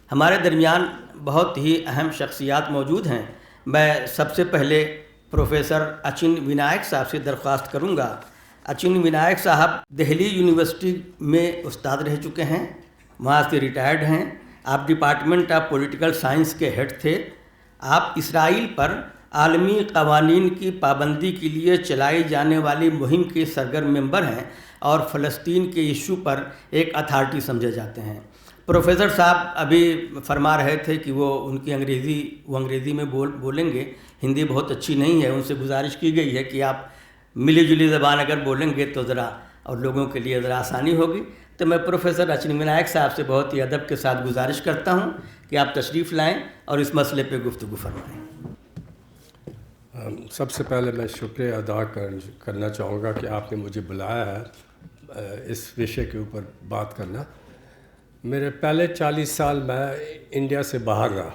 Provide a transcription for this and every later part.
हमारे दरमियान बहुत ही अहम शख्सियात मौजूद हैं। मैं सबसे पहले प्रोफेसर अचिन विनायक साहब से दरख्वास्त करूंगा। अचिन विनायक साहब दिल्ली यूनिवर्सिटी में उस्ताद रह चुके हैं, वहाँ से रिटायर्ड हैं। आप डिपार्टमेंट ऑफ पॉलिटिकल साइंस के हेड थे। आप इसराइल पर आलमी कवानीन की पाबंदी के लिए चलाई जाने वाली मुहिम के सरगर्म मेंबर हैं और फ़लस्तीन के इशू पर एक अथॉरिटी समझे जाते हैं। प्रोफेसर साहब अभी फरमा रहे थे कि वो अंग्रेज़ी में बोलेंगे, हिंदी बहुत अच्छी नहीं है। उनसे गुजारिश की गई है कि आप मिली जुली ज़बान अगर बोलेंगे तो ज़रा और लोगों के लिए ज़रा आसानी होगी। तो मैं प्रोफेसर अचिन विनायक साहब से बहुत ही अदब के साथ गुजारिश करता हूं कि आप तशरीफ़ लाएं और इस मसले पे गुफ्तगू फरमाएं। सबसे पहले मैं शुक्रिया अदा करना चाहूँगा कि आपने मुझे बुलाया है इस विषय के ऊपर बात करना। मेरे पहले 40 साल मैं इंडिया से बाहर रहा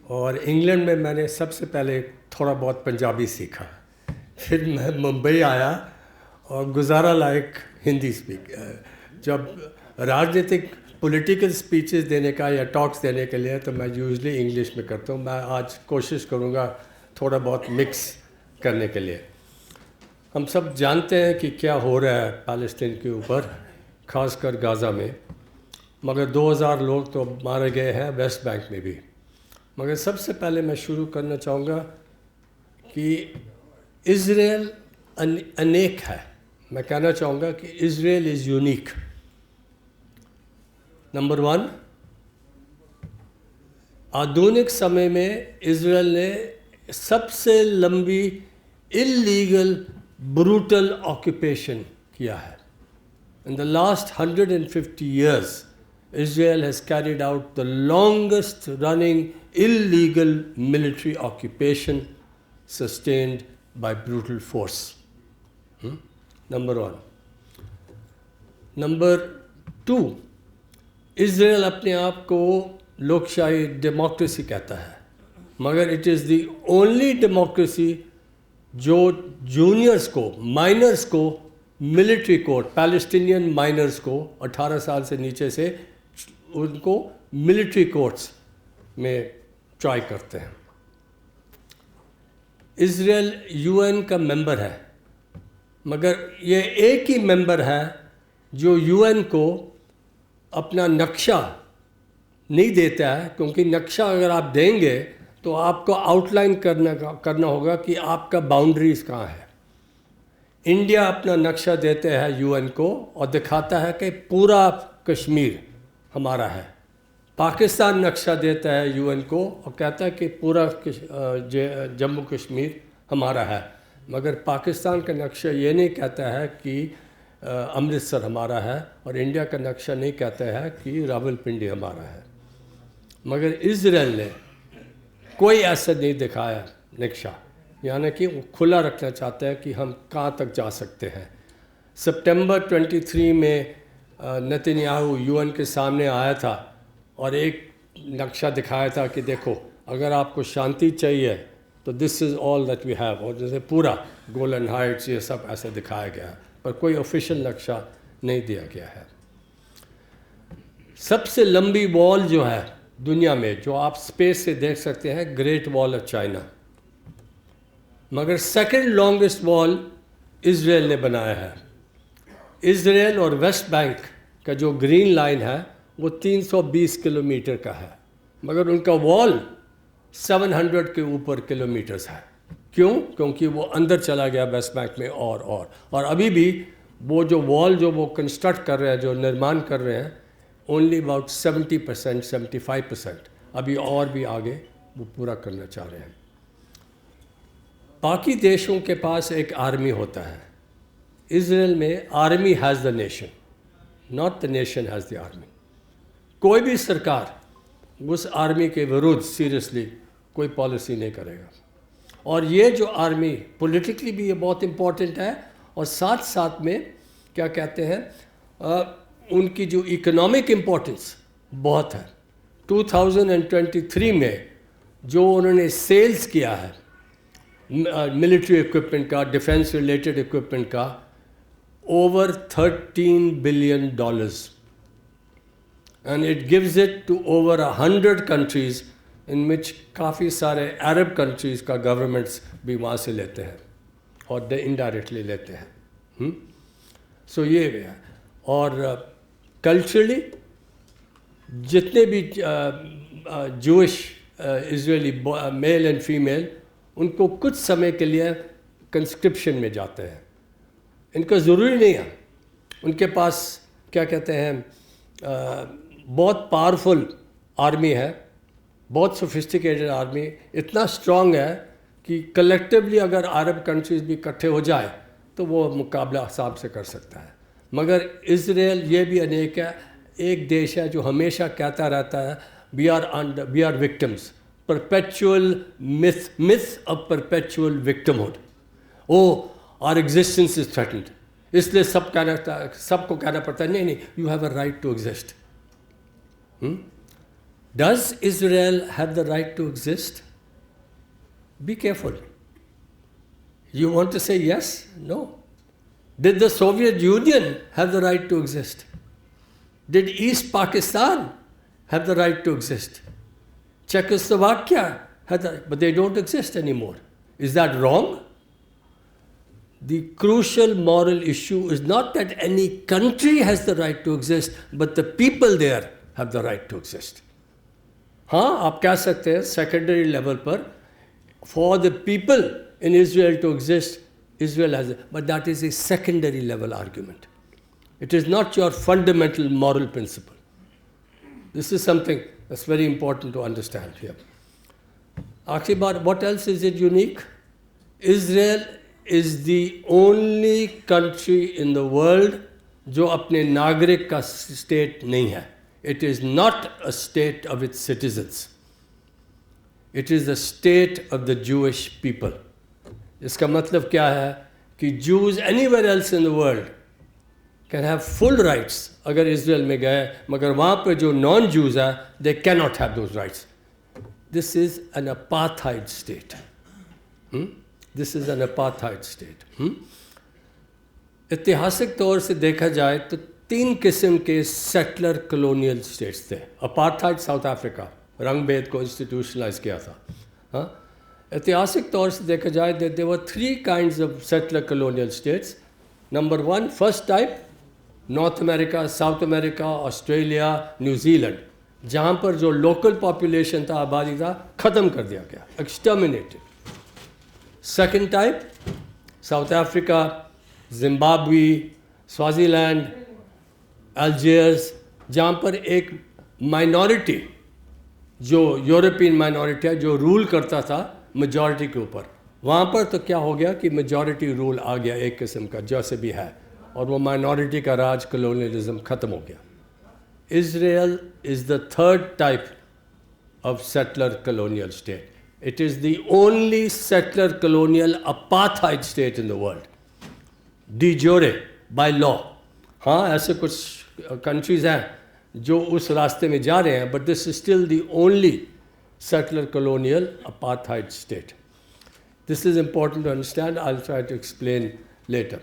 और इंग्लैंड में मैंने सबसे पहले थोड़ा बहुत पंजाबी सीखा। फिर मैं मुंबई आया और गुजारा लायक हिंदी जब राजनीतिक पॉलिटिकल स्पीचेस देने का या टॉक्स देने के लिए तो मैं यूजुअली इंग्लिश में करता हूँ। मैं आज कोशिश करूँगा थोड़ा बहुत मिक्स करने के लिए। हम सब जानते हैं कि क्या हो रहा है फ़लस्तीन के ऊपर, ख़ासकर गाज़ा में, मगर 2000 लोग तो मारे गए हैं वेस्ट बैंक में भी। मगर सबसे पहले मैं शुरू करना चाहूँगा कि इज़राइल अनेक है। मैं कहना चाहूँगा कि इज़राइल इज़ यूनिक। नंबर 1, आधुनिक समय में इज़राइल ने सबसे लंबी इल्लीगल ब्रूटल ऑक्यूपेशन किया है। In the last 150 years, Israel has carried out the longest running illegal military occupation sustained by brutal force. Number 1. Number 2, Israel अपने आप को लोकशाही डेमोक्रेसी कहता है, मगर it is the only democracy जो जूनियर्स को, माइनर्स को मिलिट्री कोर्ट, पैलेस्टीनियन माइनर्स को 18 साल से नीचे से उनको मिलिट्री कोर्ट्स में ट्राई करते हैं। इज़राइल यूएन का मेंबर है, मगर ये एक ही मेंबर है जो यूएन को अपना नक्शा नहीं देता है, क्योंकि नक्शा अगर आप देंगे तो आपको आउटलाइन करना होगा कि आपका बाउंड्रीज कहाँ है। इंडिया अपना नक्शा देते हैं यूएन को और दिखाता है कि पूरा कश्मीर हमारा है। पाकिस्तान नक्शा देता है यूएन को और कहता है कि पूरा जम्मू कश्मीर हमारा है, मगर पाकिस्तान का नक्शा ये नहीं कहता है कि अमृतसर हमारा है, और इंडिया का नक्शा नहीं कहता है कि रावलपिंडी हमारा है। मगर इज़राइल ने कोई ऐसा नहीं दिखाया नक्शा, यानी कि वो खुला रखना चाहते हैं कि हम कहाँ तक जा सकते हैं। सितंबर 23 में नेतन्याहू यूएन के सामने आया था और एक नक्शा दिखाया था कि देखो, अगर आपको शांति चाहिए तो this is all that we have, और जैसे पूरा गोलन हाइट्स ये सब ऐसे दिखाया गया, पर कोई ऑफिशियल नक्शा नहीं दिया गया है। सबसे लंबी वॉल जो है दुनिया में, जो आप स्पेस से देख सकते हैं, ग्रेट वॉल ऑफ चाइना, मगर सेकंड लॉन्गेस्ट वॉल इज़राइल ने बनाया है। इज़राइल और वेस्ट बैंक का जो ग्रीन लाइन है वो 320 किलोमीटर का है, मगर उनका वॉल 700 के ऊपर किलोमीटर्स है। क्यों? क्योंकि वो अंदर चला गया वेस्ट बैंक में और अभी भी वो जो वॉल जो वो कंस्ट्रक्ट कर रहे हैं, जो निर्माण कर रहे हैं, ओनली अबाउट 70%, 75%, अभी और भी आगे वो पूरा करना चाह रहे हैं। बाकी देशों के पास एक आर्मी होता है। इज़राइल में army has the nation, not the nation has the army. कोई भी सरकार उस आर्मी के विरुद्ध सीरियसली कोई पॉलिसी नहीं करेगा। और ये जो आर्मी पॉलिटिकली भी ये बहुत इम्पोर्टेंट है, और साथ साथ में क्या कहते हैं, उनकी जो इकोनॉमिक इम्पोर्टेंस बहुत है। 2023 में जो उन्होंने सेल्स किया है मिलिट्री इक्विपमेंट का, डिफेंस रिलेटेड इक्विपमेंट का, over $13 billion, and it gives it to over 100 countries in which काफ़ी सारे अरब countries का governments भी वहाँ से लेते हैं और they indirectly लेते हैं. So ये है. और culturally जितने भी Jewish Israeli male and female उनको कुछ समय के लिए conscription में जाते हैं. इनका ज़रूरी नहीं है, उनके पास क्या कहते हैं बहुत पावरफुल आर्मी है, बहुत सोफिस्टिकेटेड आर्मी, इतना स्ट्रॉन्ग है कि कलेक्टिवली अगर अरब कंट्रीज़ भी इकट्ठे हो जाए तो वो मुकाबला हिसाब से कर सकता है. मगर इज़राइल ये भी अनेक है, एक देश है जो हमेशा कहता रहता है we are victims, perpetual myth of perpetual victimhood. Our existence is threatened, इसलिए सबको कहना पड़ता है नहीं, you have a right to exist. Does Israel have the right to exist? Be careful. You want to say yes? No. Did the Soviet Union have the right to exist? Did East Pakistan have the right to exist? Czechoslovakia had that, but they don't exist anymore. Is that wrong? The crucial moral issue is not that any country has the right to exist, but the people there have the right to exist. हाँ, आप कह सकते हैं secondary level पर for the people in Israel to exist, Israel has it, but that is a secondary level argument. It is not your fundamental moral principle. This is something that's very important to understand here. आखिरी बार, what else is it unique? Israel is the only country in the world जो अपने नागरिक का state नहीं है. It is not a state of its citizens. It is the state of the Jewish people. इसका मतलब क्या है कि Jews anywhere else in the world can have full rights अगर इज़राइल में गए, मगर वहाँ पर जो नॉन जूज है they cannot have those rights. This is an apartheid state. This is an apartheid state. ऐतिहासिक तौर से देखा जाए तो 3 किस्म के सेटलर कलोनियल स्टेट्स थे. अपार्थाइड साउथ अफ्रीका, रंग भेद को इंस्टीट्यूशनलाइज किया था. ऐतिहासिक तौर से देखा जाए there were 3 kinds of settler colonial states. Number 1, first type, north America, south America, Australia, New Zealand, जहाँ पर जो लोकल पॉपुलेशन था, आबादी था, ख़त्म कर दिया गया, exterminated. Second type, South Africa, Zimbabwe, Swaziland, Algeria, जहाँ पर एक माइनॉरिटी जो यूरोपियन माइनॉरिटी है जो रूल करता था मेजॉरिटी के ऊपर, वहाँ पर तो क्या हो गया कि मेजॉरिटी रूल आ गया एक किस्म का जैसे भी है, और वो माइनॉरिटी का राज कलोनियलिज्म ख़त्म हो गया. Israel is the third type of settler colonial state. It is the only settler colonial apartheid state in the world, de jure by law. हाँ, ऐसे कुछ कंट्रीज़ हैं जो उस रास्ते में जा रहे हैं, but this is still the only settler colonial apartheid state. This is important to understand. I will try to explain later.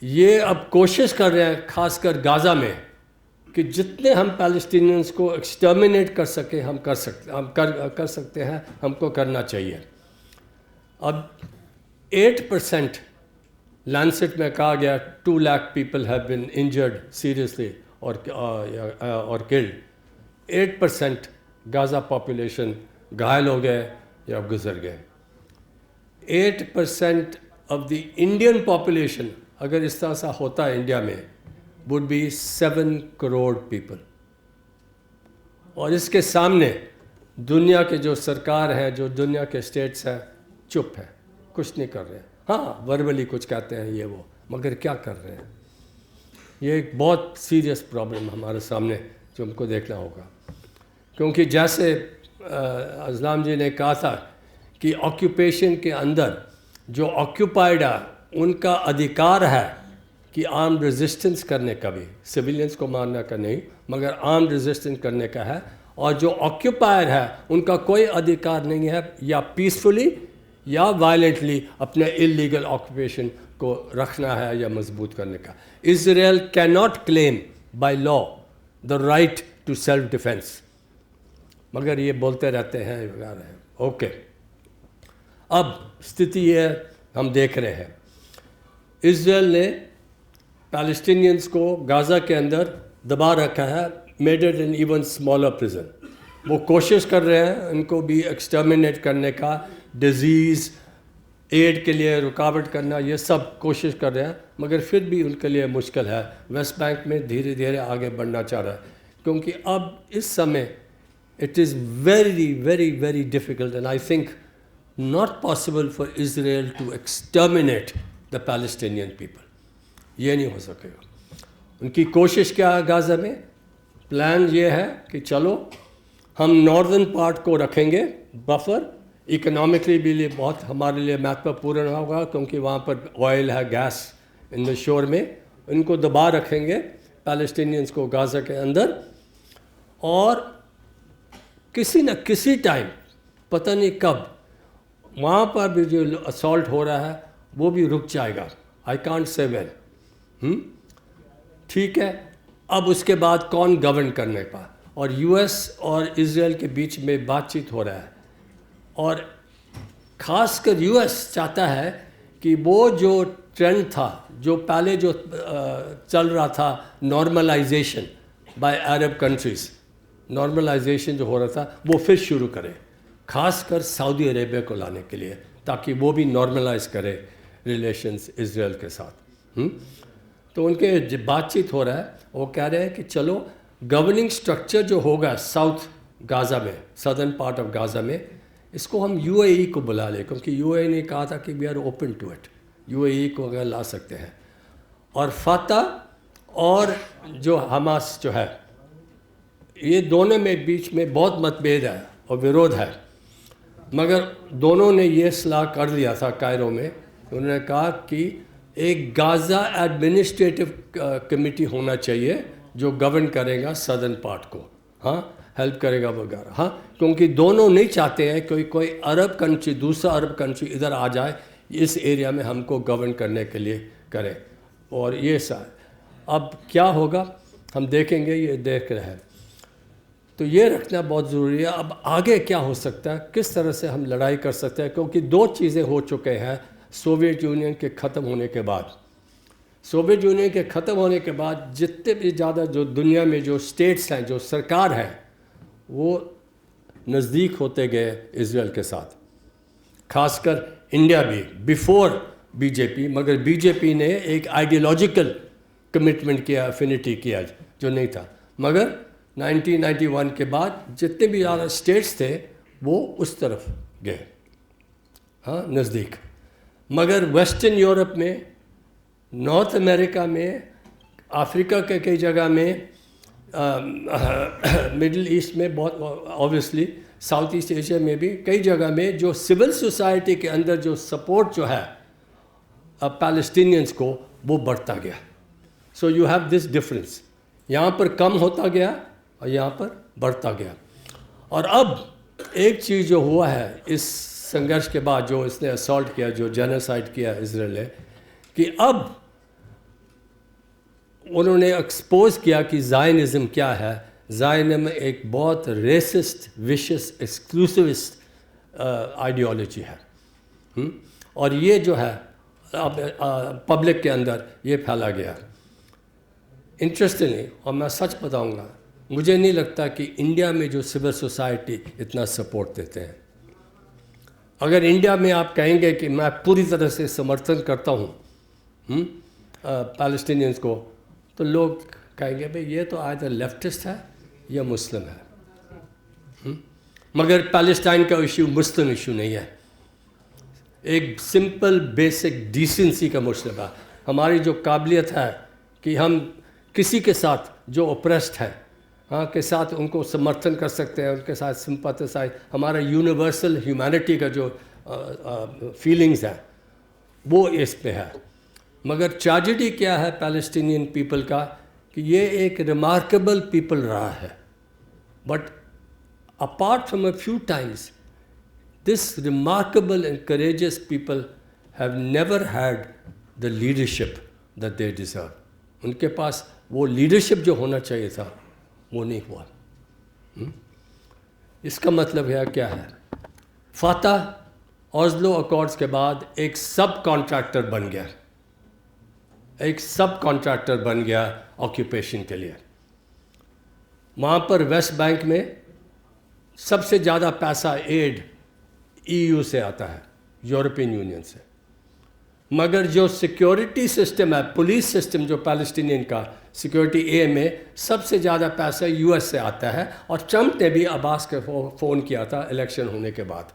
ये अब कोशिश कर रहे हैं खासकर गाज़ा में कि जितने हम पैलेस्टीनियंस को एक्सटर्मिनेट कर सके हम कर सकते हैं, हमको करना चाहिए. अब 8% लैंसेट में कहा गया 2 lakh people have been injured seriously और किल्ड. 8% गाज़ा पॉपुलेशन घायल हो गए या गुजर गए. 8% ऑफ द इंडियन पॉपुलेशन अगर इस तरह सा होता है इंडिया में वुड बी 7 करोड़ पीपल. और इसके सामने दुनिया के जो सरकार हैं, जो दुनिया के स्टेट्स हैं, चुप है, कुछ नहीं कर रहे हैं. हाँ, वर्बली कुछ कहते हैं ये वो, मगर क्या कर रहे हैं? ये एक बहुत सीरियस प्रॉब्लम हमारे सामने जो हमको देखना होगा. क्योंकि जैसे अज़लाम जी ने कहा था कि ऑक्यूपेशन के अंदर जो ऑक्यूपाइड है उनका अधिकार है कि आर्म रेजिस्टेंस करने का भी, सिविलियंस को मारने का नहीं, मगर आर्म रेजिस्टेंस करने का है. और जो ऑक्यूपायर है उनका कोई अधिकार नहीं है या पीसफुली या वायलेंटली अपने इलीगल ऑक्यूपेशन को रखना है या मजबूत करने का. Israel can not claim by law the right to self defence. मगर ये बोलते रहते हैं ओके। अब स्थिति ये हम देख रहे हैं, इज़राइल ने पैलेस्टीनियंस को गाज़ा के अंदर दबा रखा है, made it an even smaller prison. वो कोशिश कर रहे हैं इनको भी एक्सटर्मिनेट करने का, डिजीज़, एड के लिए रुकावट करना, ये सब कोशिश कर रहे हैं, मगर फिर भी उनके लिए मुश्किल है। वेस्ट बैंक में धीरे धीरे आगे बढ़ना चाह रहा है, क्योंकि अब इस समय it is very very very difficult and I think not possible for Israel to exterminate the Palestinian people. ये नहीं हो सकेगा। उनकी कोशिश क्या है गाज़ा में? प्लान ये है कि चलो हम नॉर्दर्न पार्ट को रखेंगे बफर, इकोनॉमिकली भी लिए बहुत हमारे लिए महत्वपूर्ण होगा, क्योंकि वहाँ पर ऑयल है, गैस इन द शोर में। इनको दबा रखेंगे पैलेस्टीनियंस को गाज़ा के अंदर, और किसी न किसी टाइम, पता नहीं कब, वहाँ पर भी जो असॉल्ट हो रहा है वो भी रुक जाएगा। I can't say well. ठीक है, अब उसके बाद कौन गवर्न करने का? और यूएस और इज़राइल के बीच में बातचीत हो रहा है, और ख़ासकर यूएस चाहता है कि वो जो ट्रेंड था, जो पहले जो चल रहा था, नॉर्मलाइजेशन बाय अरब कंट्रीज़, नॉर्मलाइजेशन जो हो रहा था वो फिर शुरू करे, ख़ासकर सऊदी अरेबिया को लाने के लिए, ताकि वो भी नॉर्मलाइज करे रिलेशंस इज़राइल के साथ। तो उनके बातचीत हो रहा है, वो कह रहे हैं कि चलो गवर्निंग स्ट्रक्चर जो होगा साउथ गाज़ा में, सदर्न पार्ट ऑफ गाज़ा में, इसको हम यूएई को बुला लें, क्योंकि यूएई ने कहा था कि we are open to it, UAE को अगर ला सकते हैं। और फतह और जो हमास जो है, ये दोनों में बीच में बहुत मतभेद है और विरोध है, मगर दोनों ने ये सलाह कर लिया था कायरो में। उन्होंने कहा कि एक गाज़ा एडमिनिस्ट्रेटिव कमेटी होना चाहिए जो गवर्न करेगा सदर्न पार्ट को, हाँ, हेल्प करेगा वगैरह, हाँ, क्योंकि दोनों नहीं चाहते हैं कोई अरब कंट्री, दूसरा अरब कंट्री इधर आ जाए, इस एरिया में हमको गवर्न करने के लिए करे। और ये अब क्या होगा हम देखेंगे, ये देख रहे हैं। तो ये रखना बहुत ज़रूरी है। अब आगे क्या हो सकता है, किस तरह से हम लड़ाई कर सकते हैं, क्योंकि दो चीज़ें हो चुके हैं सोवियत यूनियन के ख़त्म होने के बाद। सोवियत यूनियन के ख़त्म होने के बाद जितने भी ज़्यादा जो दुनिया में जो स्टेट्स हैं, जो सरकार है, वो नज़दीक होते गए इज़राइल के साथ, खासकर इंडिया भी बिफोर बीजेपी, मगर बीजेपी ने एक आइडियोलॉजिकल कमिटमेंट किया, अफिनिटी किया जो नहीं था, मगर 1991 के बाद जितने भी ज़्यादा स्टेट्स थे वो उस तरफ गए, हाँ, नज़दीक। मगर वेस्टर्न यूरोप में, नॉर्थ अमेरिका में, अफ्रीका के कई जगह में, मिडिल ईस्ट में बहुत, ऑब्वियसली साउथ ईस्ट एशिया में भी कई जगह में, जो सिविल सोसाइटी के अंदर जो सपोर्ट जो है पैलेस्टीनियंस को, वो बढ़ता गया। So you have this difference, यहाँ पर कम होता गया और यहाँ पर बढ़ता गया। और अब एक चीज़ जो हुआ है इस संघर्ष के बाद, जो इसने असॉल्ट किया, जो जेनोसाइड किया इज़राइल ने, कि अब उन्होंने एक्सपोज किया कि ज़ायनिज़्म क्या है। ज़ायनिज़्म एक बहुत रेसिस्ट, विशियस, एक्सक्लूसिविस्ट आइडियोलॉजी है, और ये जो है अब पब्लिक के अंदर ये फैला गया। इंटरेस्टिंगली, और मैं सच बताऊंगा, मुझे नहीं लगता कि इंडिया में जो सिविल सोसाइटी इतना सपोर्ट देते हैं। अगर इंडिया में आप कहेंगे कि मैं पूरी तरह से समर्थन करता हूँ पैलेस्टीनियंस को, तो लोग कहेंगे भाई ये तो आइदर लेफ्टिस्ट है या मुस्लिम है। मगर पैलेस्टाइन का इशू मुस्लिम इशू नहीं है, एक सिंपल बेसिक डिसेंसी का मसला है। हमारी जो काबिलियत है कि हम किसी के साथ जो ओप्रेस्ड है, हाँ, के साथ उनको समर्थन कर सकते हैं, उनके साथ सिंपैथाइज, हमारा यूनिवर्सल ह्यूमैनिटी का जो फीलिंग्स है वो इस पे है। मगर ट्रेजेडी क्या है पैलेस्टीनियन पीपल का, कि ये एक रिमार्केबल पीपल रहा है, but apart from a few times this remarkable and courageous people have never had the leadership that they deserve. उनके पास वो लीडरशिप जो होना चाहिए था वो नहीं हुआ। इसका मतलब है क्या है? फातह ऑस्लो अकॉर्ड्स के बाद एक सब कॉन्ट्रैक्टर बन गया, एक सब कॉन्ट्रैक्टर बन गया ऑक्यूपेशन के लिए। वहाँ पर वेस्ट बैंक में सबसे ज़्यादा पैसा एड EU से आता है, यूरोपियन यूनियन से। मगर जो सिक्योरिटी सिस्टम है, पुलिस सिस्टम जो पैलेस्टीनियन का सिक्योरिटी ए में, सबसे ज़्यादा पैसा US से आता है। और ट्रंप ने भी अब्बास के फ़ोन किया था इलेक्शन होने के बाद।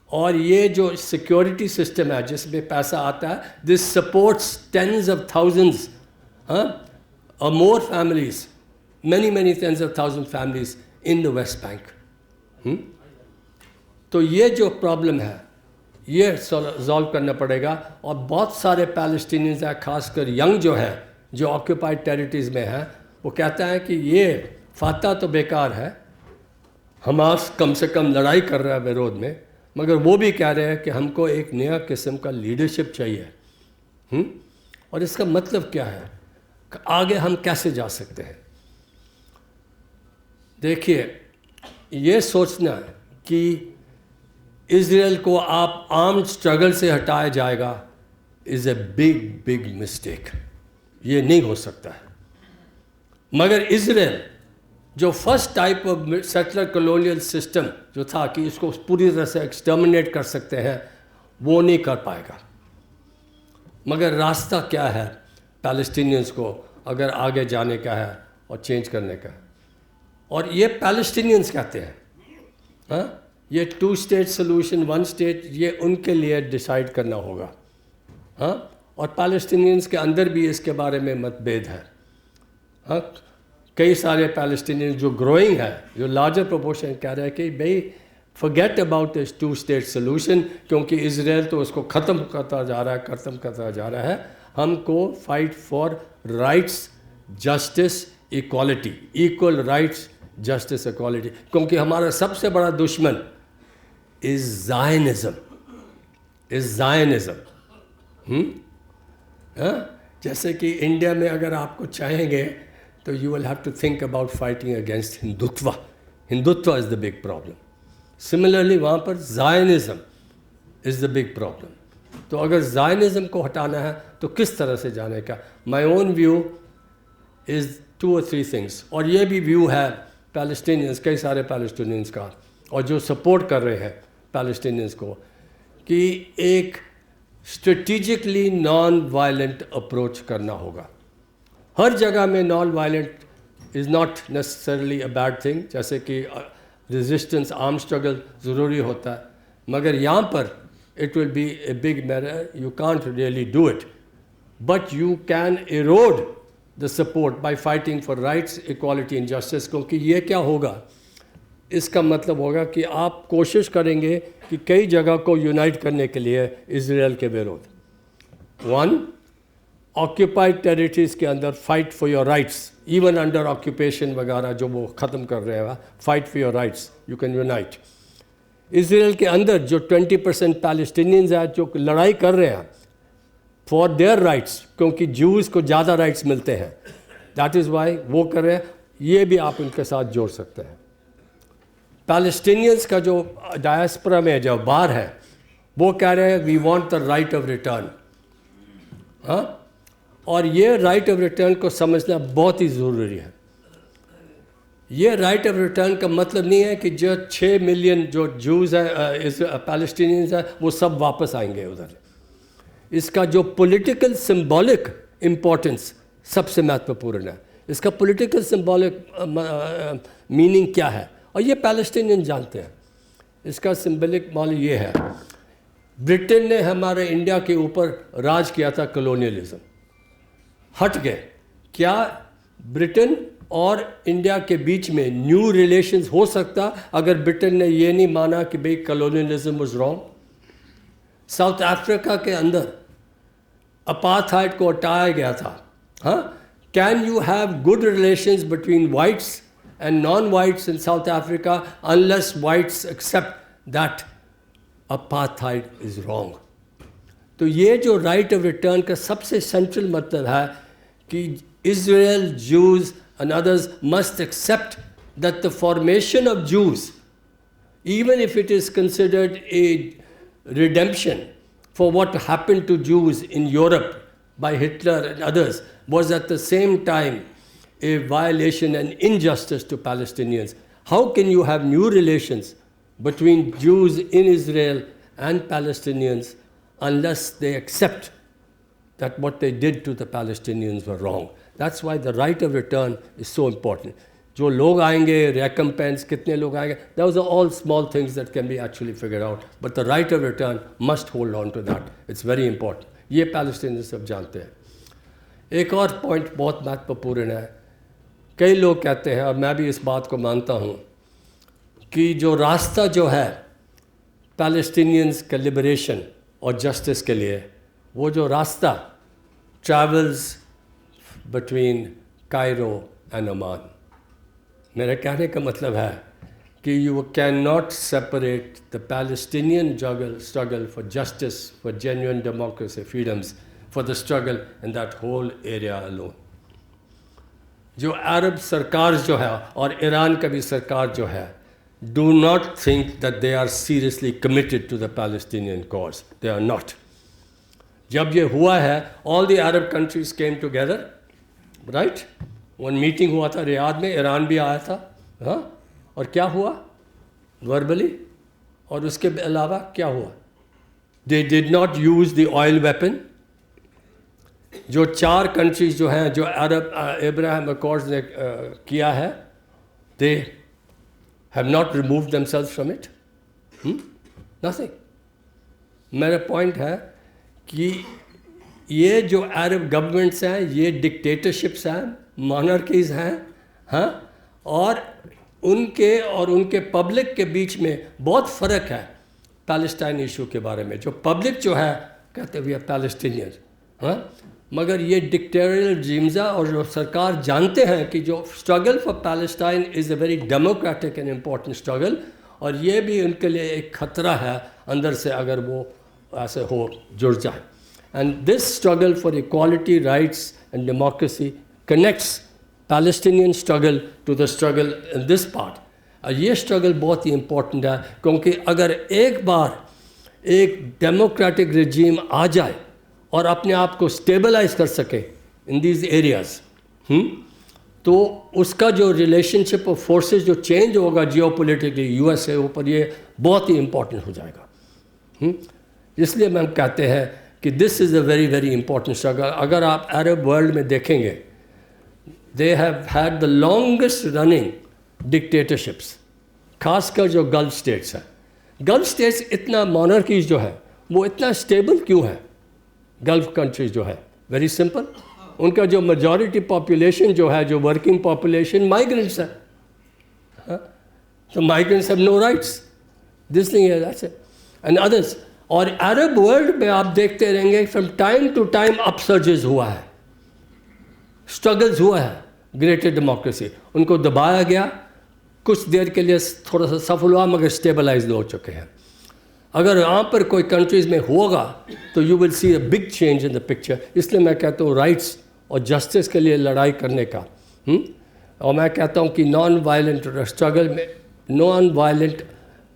और ये जो सिक्योरिटी सिस्टम है जिसमें पैसा आता है, this supports tens of thousands और more families, many tens of thousand families in the West Bank। तो ये जो प्रॉब्लम है ये सॉल्व करना पड़ेगा। और बहुत सारे पैलेस्टीनियंस हैं, खासकर यंग जो है, जो ऑक्यूपाइड टेरिटरीज में है, वो कहता है कि ये फातह तो बेकार है, हमास कम से कम लड़ाई कर रहा है विरोध में, मगर वो भी कह रहे हैं कि हमको एक नया किस्म का लीडरशिप चाहिए। और इसका मतलब क्या है? आगे हम कैसे जा सकते हैं? देखिए, ये सोचना कि इज़राइल को आप आर्म्ड स्ट्रगल से हटाया जाएगा इज़ ए बिग मिस्टेक। ये नहीं हो सकता है। मगर इज़राइल जो first type of settler colonial system जो था कि इसको पूरी तरह से एक्सटर्मिनेट कर सकते हैं, वो नहीं कर पाएगा। मगर रास्ता क्या है पैलेस्टीनियंस को अगर आगे जाने का है और चेंज करने का? और ये पैलेस्टीनियंस कहते हैं, हाँ, ये 2 स्टेट सोल्यूशन 1 स्टेट, ये उनके लिए डिसाइड करना होगा। हाँ, और पैलेस्टीनियंस के अंदर भी इसके बारे में मतभेद है। हाँ, कई सारे पैलेस्टीनियंस जो ग्रोइंग है, जो लार्जर प्रोपोर्शन कह रहे हैं कि भाई forget about this 2 state solution, क्योंकि इज़राइल तो उसको ख़त्म करता जा रहा है। हमको fight for rights, justice, equality, equal rights, justice, equality, क्योंकि हमारा सबसे बड़ा दुश्मन इज़ ज़ायनिज़्म। जैसे कि इंडिया में अगर आपको चाहेंगे तो you will have to think about fighting against Hindutva. Hindutva is the big problem. Similarly वहाँ पर Zionism is the big problem. तो अगर ज़ायनिज़्म को हटाना है तो किस तरह से जाने का? My own view is 2 or 3 things. और ये भी व्यू है पैलेस्टीनियंस, कई सारे पैलेस्टीनियंस का, और जो सपोर्ट कर रहे हैं पैलेस्टीनियंस को, कि एक स्ट्रेटिजिकली नॉन वायलेंट अप्रोच करना होगा। हर जगह में non violent is not necessarily a bad thing, जैसे कि रेजिस्टेंस, आर्म स्ट्रगल ज़रूरी होता है, मगर यहाँ पर it will be a big matter. You can't really do it, but you can arrowed the support bye fighting for rights, equality and justice. क्योंकि ये क्या होगा, इसका मतलब होगा कि आप कोशिश करेंगे कि कई जगह को यूनाइट करने के लिए इज़राइल के विरोध। 1, ऑक्यूपाइड टेरिटरीज़ के अंदर fight for your rights, even under occupation वगैरह जो वो ख़त्म कर रहे हैं, fight for your rights, you can unite. Israel के अंदर जो 20% पैलेस्टीनियंस हैं जो लड़ाई कर रहे हैं फॉर देयर राइट्स, क्योंकि ज्यूज़ को ज़्यादा राइट्स मिलते हैं, दैट इज़ वाई वो कर रहे हैं, ये भी आप उनके साथ जोड़ सकते हैं। पैलेस्टीनियंस का जो डायस्पोरा में जो बाहर है, वो कह रहे हैं we want the right of return. हाँ, और ये राइट ऑफ रिटर्न को समझना बहुत ही ज़रूरी है। ये राइट ऑफ रिटर्न का मतलब नहीं है कि जो 6 मिलियन जो जूज़ हैं, पैलेस्टीनियंस हैं, वो सब वापस आएंगे उधर। इसका जो पॉलिटिकल सिंबॉलिक इम्पोर्टेंस सबसे महत्वपूर्ण है। इसका पॉलिटिकल सिंबॉलिक मीनिंग क्या है, और ये पैलेस्टीनियन जानते हैं। इसका सिंबॉलिक मीनिंग ये है, ब्रिटेन ने हमारे इंडिया के ऊपर राज किया था, कॉलोनियलिज्म हट गए। क्या ब्रिटेन और इंडिया के बीच में न्यू रिलेशंस हो सकता अगर ब्रिटेन ने ये नहीं माना कि भाई colonialism was wrong? South Africa के अंदर अपार्थाइड को हटाया गया था। हाँ, can you have good relations between whites and non-whites in South Africa unless whites accept that apartheid is wrong? तो ये जो राइट ऑफ रिटर्न का सबसे सेंट्रल मतलब है कि Israel use and others must accept that the formation of Jews, even if it is considered a redemption for what happened to Jews in Europe by Hitler and others, was at the same time a violation and injustice to Palestinians. How can you have new relations between Jews in Israel and Palestinians unless they accept that what they did to the Palestinians were wrong? That's why the right of return is so important. जो लोग आएंगे, recompense, कितने लोग आएंगे, those are all small things that can be actually figured out. But the right of return must hold on to that. It's very important. ये Palestinians सब जानते हैं. एक और पॉइंट बहुत महत्वपूर्ण है. कई लोग कहते हैं, और मैं भी इस बात को मानता हूँ, कि जो रास्ता जो है पैलेस्टीनियंस के लिबरेशन और जस्टिस के लिए, वो जो रास्ता travels between Cairo and Oman. मेरे कहने का मतलब है कि you can not separate the Palestinian struggle for justice, for genuine democracy, freedoms, for the struggle in that whole area alone. जो अरब सरकार जो है और ईरान का भी सरकार जो है, do not think that they are seriously committed to the Palestinian cause. They are not. जब ये हुआ है, all the Arab countries came together, right? One meeting हुआ था रियाद में, ईरान भी आया था, हाँ? और क्या हुआ? Verbally. और उसके अलावा क्या हुआ? They did not use the oil weapon. जो 4 कंट्रीज जो हैं, जो अरब अब्राहम अकॉर्ड्स ने किया है, they have not removed themselves from it. Nothing. मेरा पॉइंट है कि ये जो अरब गवर्नमेंट्स हैं, ये डिक्टेटरशिप्स हैं, मोनार्कीज हैं, हाँ, और उनके पब्लिक के बीच में बहुत फ़र्क है पैलेस्टाइन इशू के बारे में. जो पब्लिक जो है कहते हुए पैलेस्टीनियंस, हाँ, मगर ये डिक्टेरियल रिजीम्स और जो सरकार जानते हैं कि जो struggle for Palestine is a very democratic and important struggle, और ये भी उनके लिए एक ख़तरा है अंदर से अगर वो ऐसे हो जुड़ जाए. And this struggle for equality, rights and democracy connects Palestinian struggle to the struggle in this part. और ये स्ट्रगल बहुत ही इम्पॉर्टेंट है, क्योंकि अगर एक बार एक डेमोक्रेटिक रिजीम आ जाए और अपने आप को स्टेबलाइज कर सके इन दीज एरियाज़, तो उसका जो रिलेशनशिप ऑफ फोर्सेस जो चेंज होगा जियोपॉलिटिकली यूएस के ऊपर, ये बहुत ही इम्पोर्टेंट हो जाएगा. इसलिए हम कहते हैं कि this is a very very important struggle. अगर आप अरब वर्ल्ड में देखेंगे, they have had the longest running dictatorships, खासकर जो गल्फ स्टेट्स हैं. गल्फ स्टेट्स इतना मोनार्कीज जो है वो इतना स्टेबल क्यों है? गल्फ कंट्रीज जो है वेरी सिंपल, उनका जो मेजॉरिटी पॉपुलेशन जो है, जो वर्किंग पॉपुलेशन माइग्रेंट्स है. तो migrants have no rights. This thing है दैट्स इट एंड अदर्स. और अरब वर्ल्ड में आप देखते रहेंगे from time to time upsurges हुआ है, स्ट्रगल्स हुआ है. ग्रेटर डेमोक्रेसी, उनको दबाया गया, कुछ देर के लिए थोड़ा सा सफल हुआ, मगर स्टेबलाइज हो चुके हैं. अगर यहाँ पर कोई कंट्रीज़ में होगा तो you will see a big change in the picture. इसलिए मैं कहता हूँ राइट्स और जस्टिस के लिए लड़ाई करने का. और मैं कहता हूँ कि नॉन वायलेंट स्ट्रगल में, non violent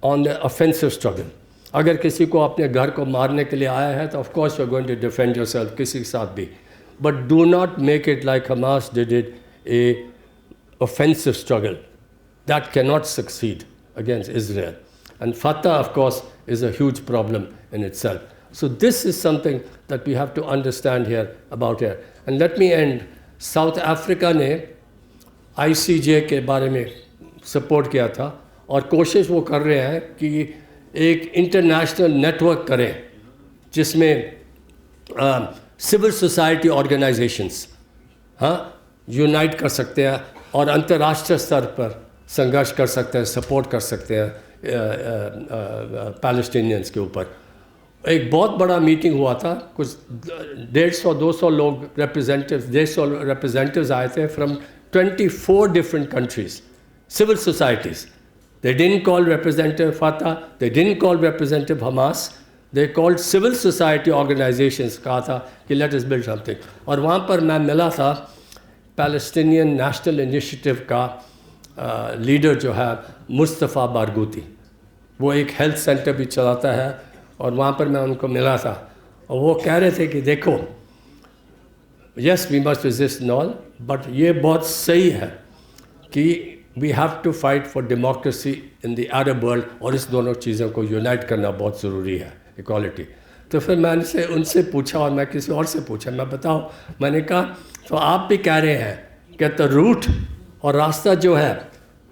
on the offensive struggle. अगर किसी को अपने घर को मारने के लिए आया है तो of course you are going to defend yourself, किसी के साथ भी, but do not make it like Hamas did it a offensive struggle. That can not succeed against Israel. And Fatah, of course, is a huge problem in itself. So this is something that we have to understand here about here. And let me end. South Africa ने ICJ के बारे में support किया था, और कोशिश वो कर रहे हैं कि एक इंटरनेशनल नेटवर्क करें जिसमें सिविल सोसाइटी ऑर्गेनाइजेशंस, हाँ, यूनाइट कर सकते हैं और अंतर्राष्ट्रीय स्तर पर संघर्ष कर सकते हैं, सपोर्ट कर सकते हैं पैलेस्टीनियंस के ऊपर. एक बहुत बड़ा मीटिंग हुआ था, कुछ 150-200 लोग रिप्रेजेंटेटिव्स, 150 रिप्रेजेंटेटिव्स आए थे from 24 different countries, civil societies. They didn't call representative Fatah, they didn't call representative Hamas, they called civil society organisations. कहा था कि लेट अस बिल्ड समथिंग. और वहाँ पर मैं मिला था पैलेस्टीनियन नेशनल इनिशिएटिव का लीडर जो है मुस्तफ़ा बारगूती, वो एक हेल्थ सेंटर भी चलाता है, और वहाँ पर मैं उनको मिला था और वो कह रहे थे कि देखो, yes we must resist knoll, but ये बहुत सही है कि we have to fight for democracy in the Arab world, और इस दोनों चीज़ों को यूनाइट करना बहुत ज़रूरी है, इक्वालिटी। तो फिर मैंने उनसे पूछा, और मैं किसी और से पूछा, मैं बताओ, मैंने कहा तो आप भी कह रहे हैं कि द रूट और रास्ता जो है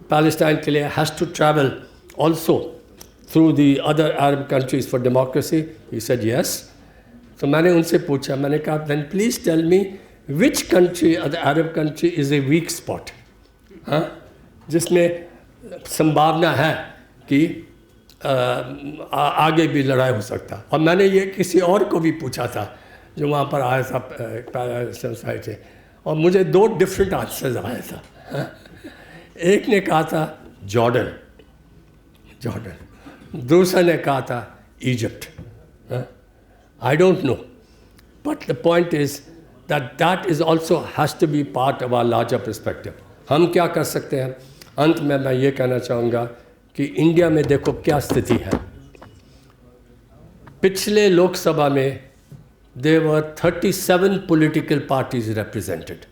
पैलेस्टाइन के लिए has to travel also through the other Arab countries for democracy. He said yes. तो मैंने उनसे पूछा, मैंने कहा then please tell me which country the Arab country is a weak spot, हाँ, जिसमें संभावना है कि आगे भी लड़ाई हो सकता। और मैंने ये किसी और को भी पूछा था जो वहाँ पर आया था पैलेस्टाइन साइड से, और मुझे 2 डिफरेंट आंसर्स आया था, हाँ? एक ने कहा था जॉर्डन, दूसरा ने कहा था Egypt. I don't know, but the point is that is also has to be part of our larger perspective. हम क्या कर सकते हैं? अंत में मैं ये कहना चाहूँगा कि इंडिया में देखो क्या स्थिति है। पिछले लोकसभा में there were 37 political parties represented.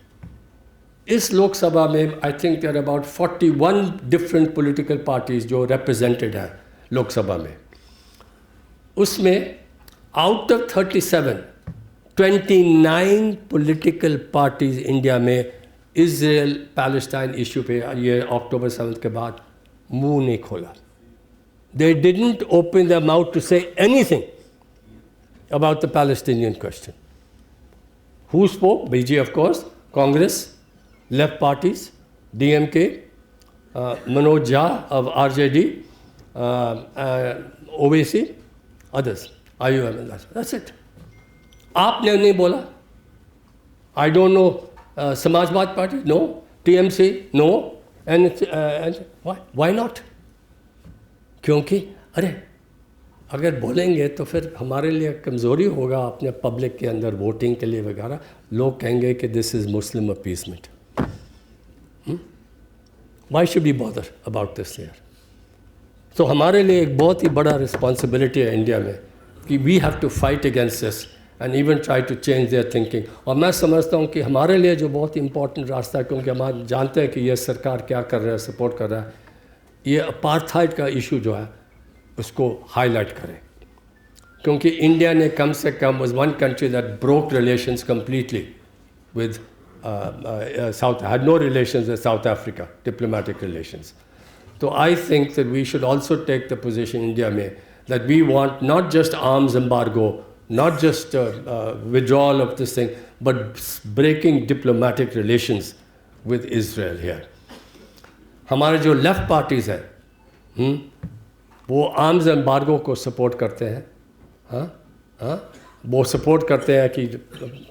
इस लोकसभा में I think there about 41 different political parties जो रिप्रेजेंटेड है लोकसभा में। उसमें out of 37, 29 political parties India में इजराइल पैलेस्टाइन इशू पे ये अक्टूबर 7 के बाद मुंह नहीं खोला। They didn't open their mouth to say anything about the Palestinian question. Who spoke? BG, of course, Congress, left parties, DMK, Manoj Jha of RJD, OVC, others, IUM, that's it. आपने नहीं बोला। I don't know, Samajwadi Party, no, TMC, no, and why not? क्योंकि अरे अगर बोलेंगे तो फिर हमारे लिए कमज़ोरी होगा अपने पब्लिक के अंदर वोटिंग के लिए वगैरह। लोग कहेंगे कि this is Muslim appeasement. Why should be bother about this year? तो हमारे लिए एक बहुत ही बड़ा रिस्पॉन्सिबिलिटी है इंडिया में कि we have to fight against this and even try to change their thinking. और मैं समझता हूँ कि हमारे लिए जो बहुत इंपॉर्टेंट रास्ता है, क्योंकि हम जानते हैं कि ये सरकार क्या कर रहा है, सपोर्ट कर रहा है, ये अपार्थाइड का इशू जो है उसको हाईलाइट करें। क्योंकि इंडिया ने कम से कम was one country that broke relations completely with South, had no relations with South Africa, diplomatic relations. तो I think that we should also take the position India में that we want not just arms embargo, not just withdrawal of this thing, but breaking diplomatic relations with Israel here. हमारे जो left parties हैं वो arms embargo को support करते हैं, हाँ, वो सपोर्ट करते हैं कि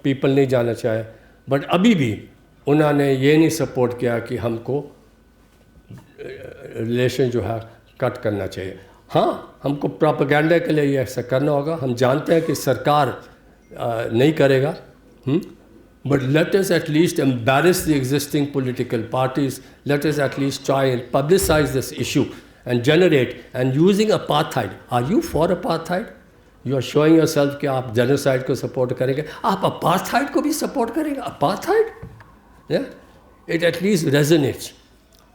पीपल नहीं जाना चाहे, बट अभी भी उन्होंने ये नहीं सपोर्ट किया कि हमको रिलेशन जो है कट करना चाहिए। हाँ, हमको प्रोपेगेंडा के लिए ये ऐसा करना होगा। हम जानते हैं कि सरकार नहीं करेगा, but let us at least embarrass the existing political parties, let us at least try and publicise this issue and generate and using apartheid. Are you for apartheid? You are showing yourself कि आप genocide को support करेंगे, आप apartheid को भी support करेंगे। Apartheid, it at least resonates.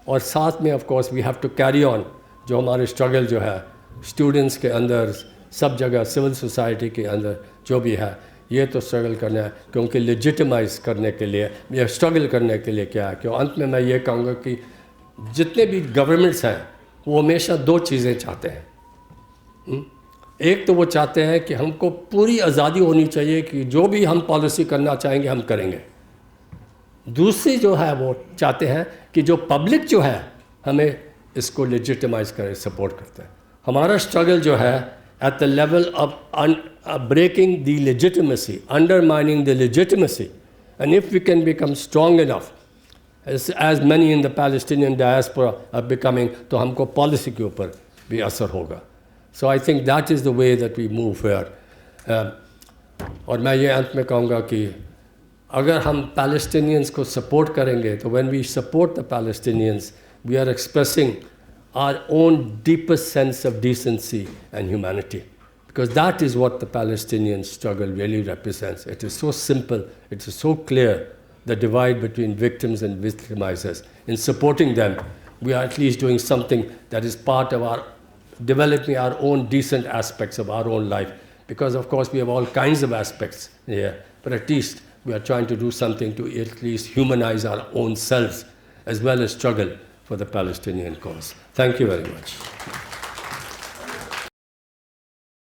और साथ में of course we have to carry on जो हमारे स्ट्रगल जो है स्टूडेंट्स के अंदर, सब जगह सिविल सोसाइटी के अंदर जो भी है, ये तो स्ट्रगल करना है। क्योंकि लेजिटिमाइज करने के लिए या स्ट्रगल करने के लिए क्या है, क्यों अंत में मैं ये कहूँगा कि जितने भी गवर्नमेंट्स हैं वो हमेशा 2 चीज़ें चाहते हैं। एक तो वो चाहते हैं कि हमको पूरी आज़ादी होनी चाहिए कि जो भी हम पॉलिसी करना चाहेंगे हम करेंगे। दूसरी जो है वो चाहते हैं कि जो पब्लिक जो है हमें इसको लेजिटिमाइज करे, सपोर्ट करता है। हमारा स्ट्रगल जो है at the level of breaking the legitimacy, undermining the legitimacy, and if we can become strong enough as many in the Palestinian diaspora are becoming, तो हमको पॉलिसी के ऊपर भी असर होगा। So I think that is the way that we move here. और मैं ये अंत में कहूँगा कि अगर हम पैलेस्टीनियंस को सपोर्ट करेंगे तो when we support the Palestinians we are expressing our own deepest sense of decency and humanity. Because that is what the Palestinian struggle really represents. It is so simple, it is so clear, the divide between victims and victimizers. In supporting them, we are at least doing something that is part of our developing our own decent aspects of our own life. Because of course we have all kinds of aspects here, but at least we are trying to do something to at least humanize our own selves as well as struggle for the Palestinian cause. Thank you very much.